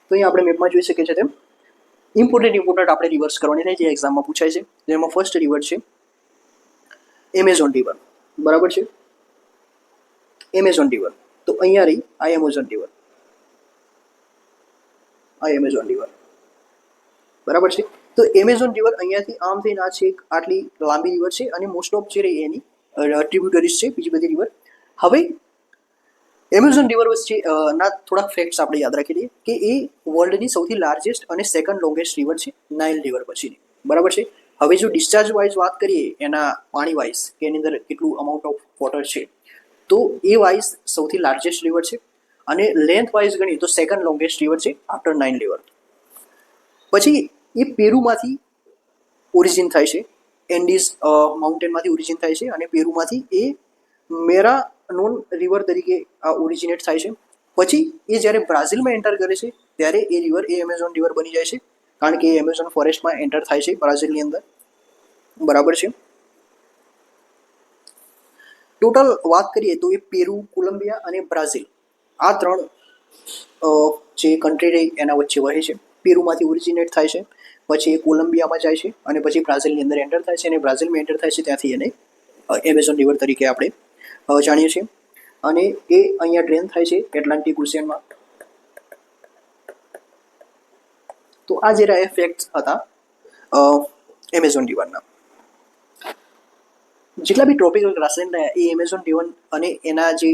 તો અહીંયા આપણે મેપમાં જોઈ શકીએ છીએ તેમ ઇમ્પોર્ટન્ટ આપણે રિવર્સ કરવાની થાય જે એક્ઝામમાં પૂછાય છે. જેમાં ફર્સ્ટ રિવર છે એમેઝોન રિવર. બરાબર છે. Amazon river. તો અહીંયા રહી આ એમેઝોન રિવર. આ એમેઝોન રિવર. બરાબર છે. તો એમેઝોન રિવર અહીંયાથી આમ થઈને આ છે આટલી લાંબી રિવર છે અને મોસ્ટ ઓફ જે રહી એની ટ્રિબ્યુટરીઝ છે બીજી બધી રિવર. હવે એમેઝોન રિવર વચ્ચે ના થોડાક ફેક્ટ્સ આપણે યાદ રાખી દઈએ કે એ વર્લ્ડની સૌથી લાર્જેસ્ટ અને સેકન્ડ લોંગેસ્ટ રિવર છે નાઇલ રિવર પછીની. બરાબર છે. હવે જો ડિસ્ચાર્જ વાઇઝ વાત કરીએ એના પાણી વાઇઝ કે એની અંદર કેટલું અમાઉન્ટ ઓફ વોટર છે તો એ વાઇઝ સૌથી લાર્જેસ્ટ રિવર છે અને લેન્થ વાઇઝ ગણીએ તો સેકન્ડ લોંગેસ્ટ રિવર છે આફ્ટર નાઇલ રિવર. પછી એ પેરુમાંથી ઓરિજિન થાય છે. એન્ડીઝ માઉન્ટેનમાંથી ઓરિજિન થાય છે અને પેરુમાંથી એ મેરા નોન રિવર તરીકે આ ઓરિજિનેટ થાય છે. પછી એ જ્યારે બ્રાઝિલમાં એન્ટર કરે છે ત્યારે એ રિવર એ એમેઝોન રિવર બની જાય છે કારણ કે એ એમેઝોન ફોરેસ્ટમાં એન્ટર થાય છે બ્રાઝિલની અંદર. બરાબર છે. ટોટલ વાત કરીએ તો એ પેરુ, કોલંબિયા અને બ્રાઝિલ આ ત્રણ જે કન્ટ્રી રહી એના વચ્ચે વહે છે. પેરુમાંથી ઓરિજિનેટ થાય છે, પછી એ કોલંબિયામાં જાય છે અને પછી બ્રાઝિલની અંદર એન્ટર થાય છે અને બ્રાઝિલમાં એન્ટર થાય છે ત્યાંથી એને એમેઝોન રિવર તરીકે આપણે જાણીએ છીએ. અને એ અહીંયા ડ્રેન થાય છે એટલાન્ટિક ઓશિયનમાં. તો આ જે રહ્યા ફેક્ટ્સ હતા એમેઝોન રિવરના. જેટલા બી ટ્રોપિકલ ગ્રાસલેન્ડ રહ્યા એ એમેઝોન રિવર અને એના જે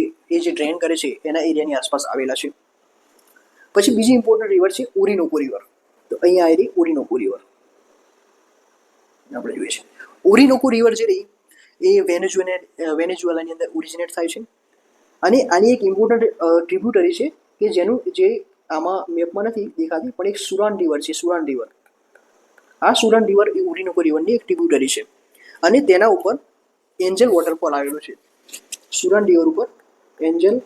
ડ્રેન કરે છે એના એરિયાની આસપાસ આવેલા છે. પછી બીજી ઇમ્પોર્ટન્ટ રિવર છે ઓરિનોકો રિવર. તો અહીંયા આવેલી ઓરિનોકો રિવર આપણે જોઈએ છે. ઓરિનોકો રિવર જે રહી એ વેનેઝુએલાની અંદર ઓરિજિનેટ થાય છે અને આની એક ઇમ્પોર્ટન્ટ ટ્રિબ્યુટરી છે કે જેનું જે આમાં મેપમાં નથી દેખાતી પણ એક સુરાન રિવર છે. સુરાન રિવર, આ સુરાન રિવર એ ઓરિનોકો રિવરની એક ટ્રિબ્યુટરી છે અને તેના ઉપર એન્જલ વોટરફોલ આવેલો છે. સુરાન રિવર ઉપર એન્જલ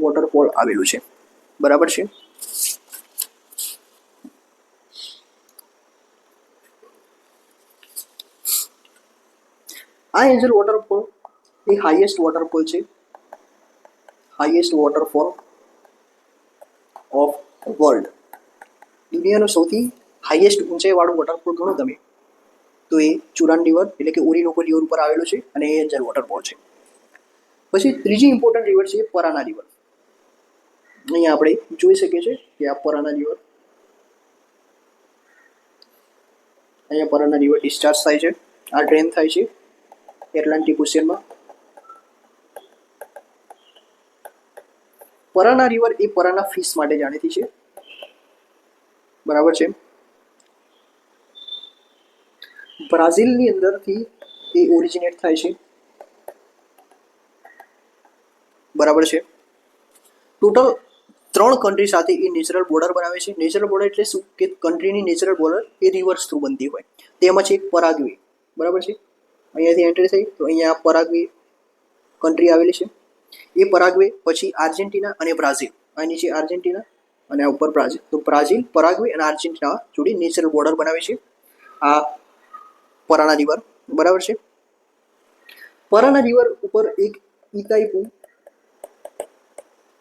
વોટરફોલ આવેલું છે. બરાબર છે. આ એન્જલ વોટરફોલ એ હાઈએસ્ટ વોટરફોલ છે, હાઈએસ્ટ વોટરફોલ ઓફ વર્લ્ડ. દુનિયાનો સૌથી હાઈએસ્ટ ઊંચાઈવાળું વોટરફોલ ગણો તમે તો એ ચુરાન રિવર એટલે કે ઓરિનોકો રિવર ઉપર આવેલો છે અને એ એન્જલ વોટરફોલ છે. પછી ત્રીજી ઇમ્પોર્ટન્ટ રિવર છે પરાના રિવર. અહીંયા આપણે જોઈ શકીએ છીએ કે આ પરાના રિવર, અહીંયા પરાના રિવર ડિસ્ચાર્જ થાય છે, આ ડ્રેન થાય છે એટલાન્ટિક ઓશિયનમાં. પરાના રિવર એ પરાના ફિશ માટે જાણીતી છે. બરાબર છે. બ્રાઝિલની અંદરથી એ ઓરિજિનેટ થાય છે. બરાબર છે. ટોટલ 3 કન્ટ્રી સાથે એ નેચરલ બોર્ડર બનાવે છે. નેચરલ બોર્ડર એટલે શું કે કન્ટ્રીની નેચરલ બોર્ડર એ રિવર્સ થ્રુ બનતી હોય. તેમાં છે એક પરાગ્વે. બરાબર છે. અહીંયાથી એન્ટ્રી થઈ તો અહીંયા પરાગ્વે કન્ટ્રી આવેલી છે. એ પરાગ્વે પછી આર્જેન્ટિના અને બ્રાઝિલ, આ નીચે આર્જેન્ટિના અને આ ઉપર બ્રાઝિલ. તો બ્રાઝિલ, પરાગ્વે અને આર્જેન્ટિના જોડી નેચરલ બોર્ડર બનાવે છે આ પરાના રિવર. બરાબર છે. પરાના રિવર ઉપર એક ઇતાઈપુ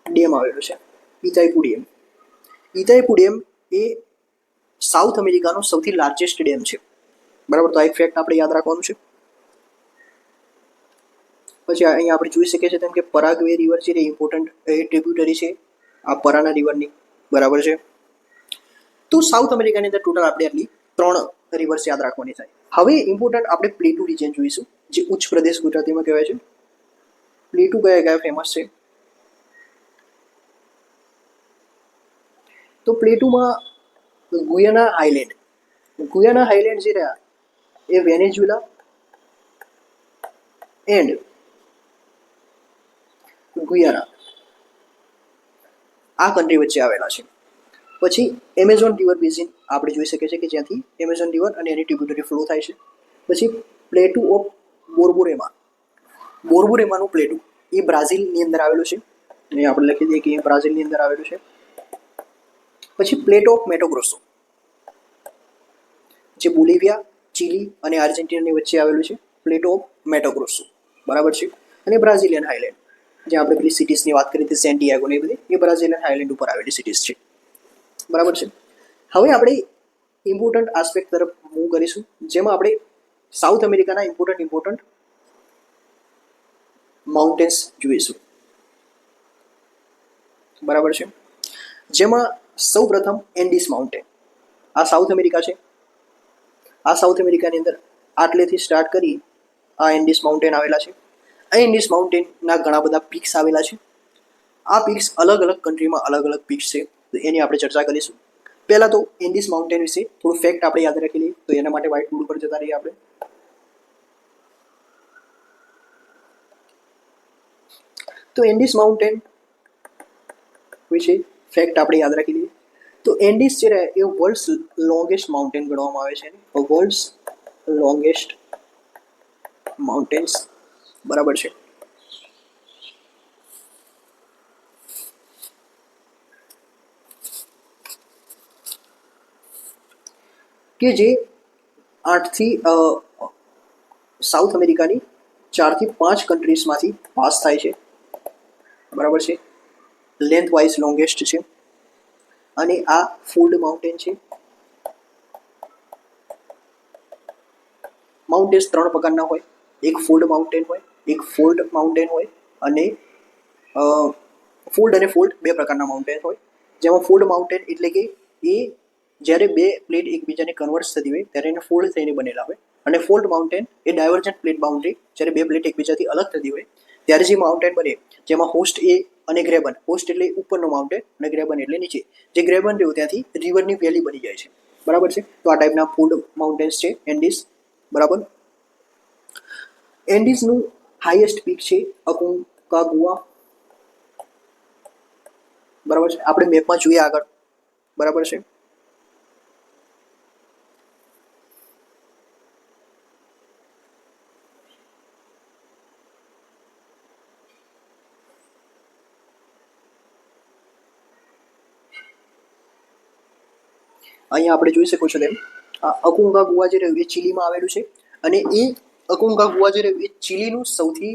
ડેમ આવેલો છે. ઇતાઈપુ ડેમ. ઇતાઈપુ ડેમ એ સાઉથ અમેરિકાનો સૌથી લાર્જેસ્ટ ડેમ છે. બરાબર. તો આ એક ફેક્ટ આપણે યાદ રાખવાનું છે. પછી અહીંયા આપણે જોઈ શકીએ છીએ તેમ કે પરાગ્વે રિવર છે એ ઇમ્પોર્ટન્ટ એ ટ્રિબ્યુટરી છે આ પરાના રિવરની. બરાબર છે. તો સાઉથ અમેરિકાની અંદર ટોટલ આપણે આટલી 3 રિવર્સ યાદ રાખવાની થાય. હવે ઇમ્પોર્ટન્ટ આપણે પ્લેટુ રિજન જોઈશું જે ઉચ્ચ પ્રદેશ ગુજરાતીમાં કહેવાય છે. પ્લેટુ કયા કયા ફેમસ છે તો પ્લેટુમાં ગુયાના આઇલેન્ડ. ગુયાના આઇલેન્ડ જે રહ્યા એ વેનેઝુએલા એન્ડ ગુયાના આ કન્ટ્રી વચ્ચે આવેલા છે. પછી એમેઝોન રિવર બેઝિન આપણે જોઈ શકીએ છીએ કે જ્યાંથી એમેઝોન રિવર અને એની ટ્રિબ્યુટરી ફ્લો થાય છે. પછી પ્લેટુ ઓફ બોર્બોરેમા. બોર્બોરેમાનું પ્લેટુ એ બ્રાઝિલની અંદર આવેલું છે. અહીં આપણે લખી દઈએ કે એ બ્રાઝિલની અંદર આવેલું છે. પછી પ્લેટો ઓફ મેટોગ્રોસો જે બોલિવિયા, ચીલી અને આર્જેન્ટિનાની વચ્ચે આવેલું છે. પ્લેટો ઓફ મેટોગ્રોસો. બરાબર છે. અને બ્રાઝિલિયન હાઇલેન્ડ જે આપણે પેલી સિટીઝની વાત કરી હતી સેન્ટિયાગો ને એ બધી એ બ્રાઝિલિયન હાઇલેન્ડ ઉપર આવેલી સિટીઝ છે. બરાબર છે. હવે આપણે ઇમ્પોર્ટન્ટ આસ્પેક્ટ તરફ મૂવ કરીશું જેમાં આપણે સાઉથ અમેરિકાના ઇમ્પોર્ટન્ટ માઉન્ટેન્સ જોઈશું. બરાબર છે. જેમાં સૌ પ્રથમ એન્ડીસ માઉન્ટેન. આ સાઉથ અમેરિકા છે. આ સાઉથ અમેરિકાની અંદર આટલેથી સ્ટાર્ટ કરી આ એન્ડીસ માઉન્ટેન આવેલા છે. આ એન્ડીસ માઉન્ટેનના ઘણા બધા પીક્સ આવેલા છે. આ પીક્સ અલગ અલગ કન્ટ્રીમાં અલગ અલગ પીક્સ છે તો એની આપણે ચર્ચા કરીશું. પહેલાં તો એન્ડીસ માઉન્ટેન વિશે થોડું ફેક્ટ આપણે યાદ રાખી લઈએ તો એના માટે વ્હાઇટ બોર્ડ ઉપર જતા રહીએ આપણે. તો એન્ડીસ માઉન્ટેન વિશે ફેક્ટ આપણે યાદ રાખી લઈએ તો એન્ડીસ જે રહે એ વર્લ્ડ્સ લોંગેસ્ટ માઉન્ટેન ગણવામાં આવે છે. World's longest mountains. બરાબર છે. કે જે 8 થી સાઉથ અમેરિકાની 4 થી 5 કન્ટ્રીઝમાંથી પાસ થાય છે. બરાબર છે. લેન્થ વાઇઝ લોંગેસ્ટ છે અને આ ફોલ્ડ માઉન્ટેન છે. માઉન્ટેન્સ 3 પ્રકારના હોય. એક ફોલ્ડ માઉન્ટેન હોય, એક ફોલ્ડ માઉન્ટેન હોય અને ફોલ્ડ અને ફોલ્ડ 2 પ્રકારના માઉન્ટેન હોય. જેમાં ફોલ્ડ માઉન્ટેન એટલે કે એ જ્યારે બે પ્લેટ એકબીજાને કન્વર્સ થતી હોય ત્યારે એને ફોલ્ડ થઈને બનેલા હોય, અને ફોલ્ડ માઉન્ટેન એ ડાયવર્જન્ટ પ્લેટ બાઉન્ડ્રી, જ્યારે બે પ્લેટ એકબીજાથી અલગ થતી હોય ત્યારે જે માઉન્ટેન બને, જેમાં હોસ્ટ એ અને ગ્રેબન, હોસ્ટ એટલે ઉપરનો માઉન્ટેન અને ગ્રેબન એટલે નીચે, જે ગ્રેબન રહ્યું ત્યાંથી રિવરની વેલી બની જાય છે, બરાબર છે. તો આ ટાઈપના ફોલ્ડ માઉન્ટેન્સ છે એન્ડીઝ, બરાબર. એન્ડીઝનું હાઈએસ્ટ પીક છે અકોન્કાગુઆ, બરાબર છે. આપણે મેપમાં જોઈએ આગળ, બરાબર છે. અહીંયા આપણે જોઈ શકો છો તેમ અકોન્કાગુઆ જે રહ્યું એ ચીલીમાં આવેલું છે, અને એ અકોન્કાગુઆ જે રહ્યું એ ચીલીનું સૌથી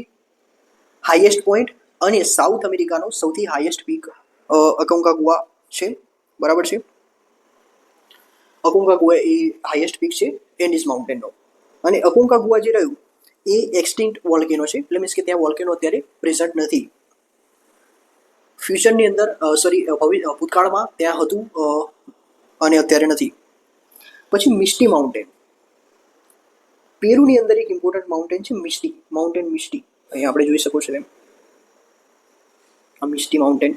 હાઈએસ્ટ પોઈન્ટ અને સાઉથ અમેરિકાનો સૌથી હાઈએસ્ટ પીક અકોન્કાગુઆ છે, બરાબર છે. અકોન્કાગુઆ એ હાઈએસ્ટ પીક છે એન્ડીઝ માઉન્ટેનનો. અને અકોન્કાગુઆ જે રહ્યું એ એક્સટિંક્ટ વોલ્કેનો છે, એટલે મીન્સ કે ત્યાં વોલ્કેનો અત્યારે પ્રેઝન્ટ નથી. ફ્યુચરની અંદર ભૂતકાળમાં ત્યાં હતું અને અત્યારે નથી. પછી મિસ્ટી માઉન્ટેન, પેરુની અંદર એક ઇમ્પોર્ટન્ટ માઉન્ટેન છે મિસ્ટી માઉન્ટેન. મિસ્ટી અહીંયા આપણે જોઈ શકો છો એમ, આ મિસ્ટી માઉન્ટેન.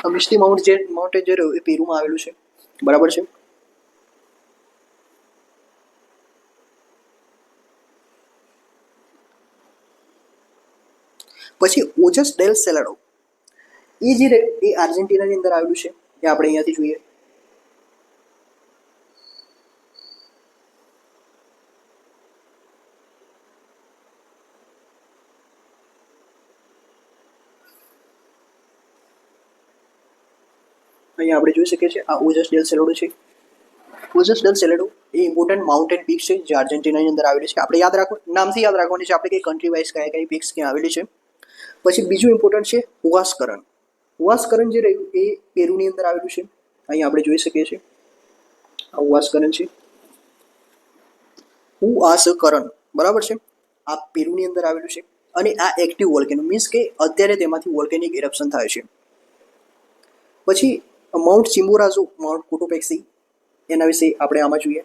આ મિસ્ટી માઉન્ટેન જે રહ્યું એ પેરુમાં આવેલું છે, બરાબર છે. પછી ઓજસ ડેલ સેલાડો એ જે રહ્યું એ આર્જેન્ટિનાની અંદર આવેલું છે, એ આપણે અહીંયાથી જોઈએ. અહીંયા આપણે જોઈ શકીએ છીએ આ ઓજસ ડેલ સેલાડો છે. ઓજસ ડેલ સેલાડો એ ઇમ્પોર્ટન્ટ માઉન્ટેન પીક છે જે આર્જેન્ટિનાની અંદર આવેલી છે. આપણે યાદ રાખો, નામથી યાદ રાખવાની છે આપણે કે કન્ટ્રી વાઇઝ કયા કઈ પીક્સ ક્યાં આવેલી છે. પછી બીજું ઇમ્પોર્ટન્ટ છે હુઆસકરન. હુઆસકરન જે રહ્યું એ પેરુની અંદર આવેલું છે, અહીંયા આપણે જોઈ શકીએ છીએ આ હુઆસકરન છે. હુઆસકરન, બરાબર છે. આ પેરુની અંદર આવેલું છે, અને આ એક્ટિવ વોલ્કેનો મીન્સ કે અત્યારે તેમાંથી વોલ્કેનિક ઇરપ્શન થાય છે. પછી માઉન્ટ ચિમ્બોરાઝો, માઉન્ટ કોટોપેક્સી, એના વિશે આપણે આમાં જોઈએ.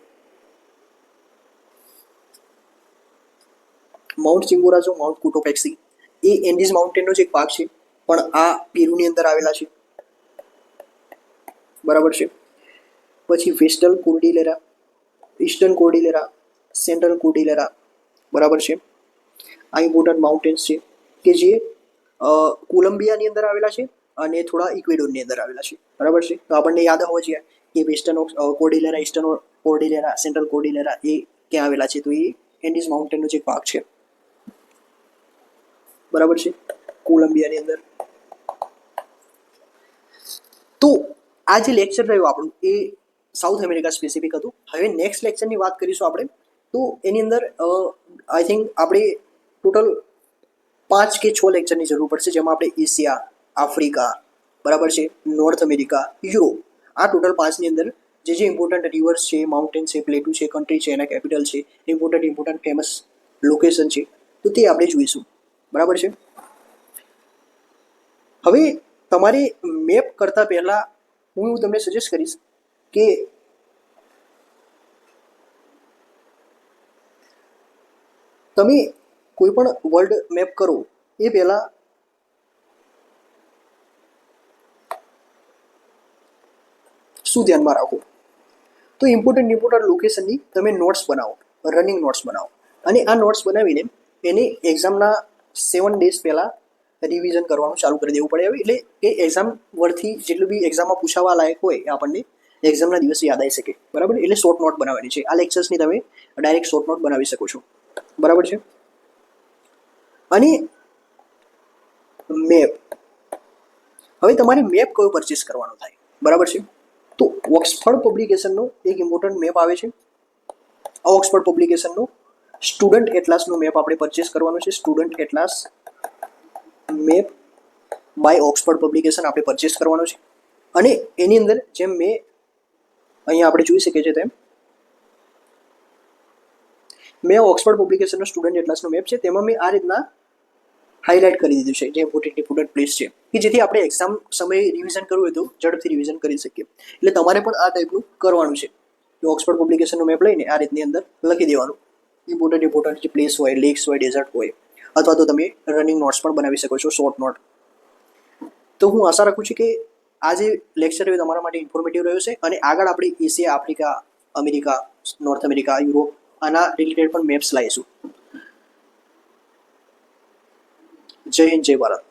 માઉન્ટ ચિમ્બોરાઝો, માઉન્ટ કોટોપેક્સી એ એન્ડીઝ માઉન્ટેનનો જ એક ભાગ છે, પણ આ પેરુની અંદર આવેલા છે, બરાબર છે. પછી વેસ્ટર્ન કોર્ડિલેરા, ઈસ્ટર્ન કોર્ડિલેરા, સેન્ટ્રલ કોર્ડિલેરા, બરાબર છે. આ ઇમ્પોર્ટન્ટ માઉન્ટેન્સ છે કે જે કોલંબિયાની અંદર આવેલા છે અને થોડા ઇક્વેડોરની અંદર આવેલા છે, બરાબર છે. તો આપણને યાદ હોવો જોઈએ કે વેસ્ટર્ન કોર્ડિલેરા, ઈસ્ટર્ન કોર્ડિલેરા, સેન્ટ્રલ કોર્ડિલેરા એ ક્યાં આવેલા છે, તો એ એન્ડીઝ માઉન્ટેનનો જ એક ભાગ છે, બરાબર છે, કોલંબિયાની અંદર. તો આ જે લેક્ચર રહ્યું આપણું એ સાઉથ અમેરિકા સ્પેસિફિક હતું. હવે નેક્સ્ટ લેક્ચરની વાત કરીશું આપણે, તો એની અંદર આઈ થિંક આપણે ટોટલ 5 કે 6 લેક્ચરની જરૂર પડશે, જેમાં આપણે એશિયા, આફ્રિકા, બરાબર છે, નોર્થ અમેરિકા, યુરોપ, આ ટોટલ 5ની અંદર જે ઇમ્પોર્ટન્ટ રિવર્સ છે, માઉન્ટેન છે, પ્લેટુ છે, કન્ટ્રી છે, એના કેપિટલ છે, ઇમ્પોર્ટન્ટ ફેમસ લોકેશન છે, તો તે આપણે જોઈશું, બરાબર છે. હવે તમારે મેપ કરતા પહેલા હું તમને સજેસ્ટ કરીશ કે તમે કોઈ પણ વર્લ્ડ મેપ કરો એ પહેલા શું ધ્યાનમાં રાખો, તો ઇમ્પોર્ટન્ટ લોકેશનની તમે નોટ્સ બનાવો, રનિંગ નોટ્સ બનાવો, અને આ નોટ્સ બનાવીને એને એક્ઝામના 7 days પહેલાં રિવિઝન કરવાનું ચાલુ કરી દેવું પડે. એટલે એ એક્ઝામ વર્થી જેટલું બી એક્ઝામમાં પૂછાવા લાયક હોય એ આપણને એક્ઝામના દિવસે યાદ આવી શકે, બરાબર. એટલે શોર્ટ નોટ બનાવવાની છે. આ લેક્ચર્સની તમે ડાયરેક્ટ શોર્ટ નોટ બનાવી શકો છો, બરાબર છે. અને મેપ, હવે તમારે મેપ કયો પરચેસ કરવાનો થાય, બરાબર છે. તો ઓક્સફર્ડ પબ્લિકેશનનો એક ઇમ્પોર્ટન્ટ મેપ આવે છે. આ ઓક્સફર્ડ પબ્લિકેશનનો સ્ટુડન્ટ એટલાસનો મેપ આપણે પરચેસ કરવાનો છે. Student atlas map by Oxford publication આપણે પરચેસ કરવાનો છે. અને એની અંદર જેમ મેં અહીંયા આપણે જોઈ શકીએ છીએ તેમ મેં ઓક્સફર્ડ પબ્લિકેશનનો સ્ટુડન્ટ એટલાસનો મેપ છે, તેમાં મેં આ રીતના હાઇલાઇટ કરી દીધું છે જે ઇમ્પોર્ટન્ટ પ્લેસ છે કે જેથી આપણે એક્ઝામ સમયે રિવિઝન કરવું હોય તો ઝડપથી રિવિઝન કરી શકીએ. એટલે તમારે પણ આ ટાઈપનું કરવાનું છે કે ઓક્સફર્ડ પબ્લિકેશનનો મેપ લઈને આ રીતની અંદર લખી દેવાનું. ઇમ્પોર્ટન્ટ જે પ્લેસ હોય, લેક્સ હોય, ડેઝર્ટ હોય, અથવા તો તમે રનિંગ નોટ્સ પણ બનાવી શકો છો, શોર્ટ નોટ. તો હું આશા રાખું છું કે આ જે લેક્ચર એ તમારા માટે ઇન્ફોર્મેટિવ રહ્યો છે અને આગળ આપણે Asia, Africa, America, north America, Europe આના રિલેટેડ પણ મેપ્સ લાવીશું. જય હિન્દ, જય ભારત.